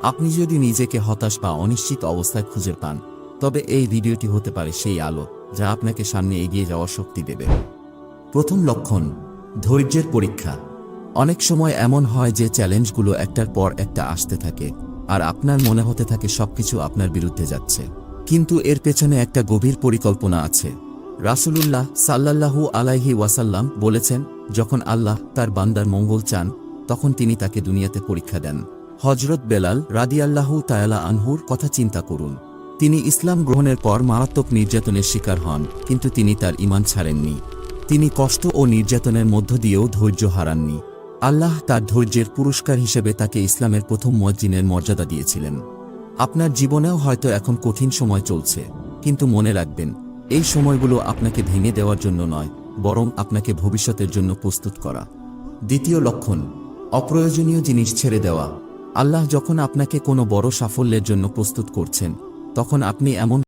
আপনি যদি নিজেকে হতাশ বা অনিশ্চিত অবস্থায় খুঁজে পান, তবে এই ভিডিওটি হতে পারে সেই আলো যা আপনাকে সামনে এগিয়ে যাওয়ার শক্তি দেবে। প্রথম লক্ষণ, ধৈর্যের পরীক্ষা। অনেক সময় এমন হয় যে চ্যালেঞ্জগুলো একটার পর একটা আসতে থাকে, আর আপনার মনে হতে থাকে সবকিছু আপনার বিরুদ্ধে যাচ্ছে। কিন্তু এর পেছনে একটা গভীর পরিকল্পনা আছে। রাসূলুল্লাহ সাল্লাল্লাহু আলাইহি ওয়াসাল্লাম বলেছেন, যখন আল্লাহ তার বান্দার মঙ্গল চান, তখন তিনি তাকে দুনিয়াতে পরীক্ষা দেন। হযরত বেলাল রাদিয়াল্লাহু তাআলা আনহুর কথা চিন্তা করুন। তিনি ইসলাম গ্রহণের পর মারাত্মক নির্যাতনের শিকার হন, কিন্তু তিনি তার ঈমান ছাড়েননি। তিনি কষ্ট ও নির্যাতনের মধ্য দিয়েও ধৈর্য হারাননি। আল্লাহ তার ধৈর্যের পুরস্কার হিসেবে তাকে ইসলামের প্রথম মুয়াজ্জিনের মর্যাদা দিয়েছিলেন। আপনার জীবনেও হয়তো এখন কঠিন সময় চলছে, কিন্তু মনে রাখবেন, এই সময়গুলো আপনাকে ভেঙে দেওয়ার জন্য নয়, বরং আপনাকে ভবিষ্যতের জন্য প্রস্তুত করা। দ্বিতীয় লক্ষণ, অপ্রয়োজনীয় জিনিস ছেড়ে দেওয়া। আল্লাহ যখন আপনাকে কোনো বড় সাফল্যের জন্য প্রস্তুত করছেন, তখন আপনি এমন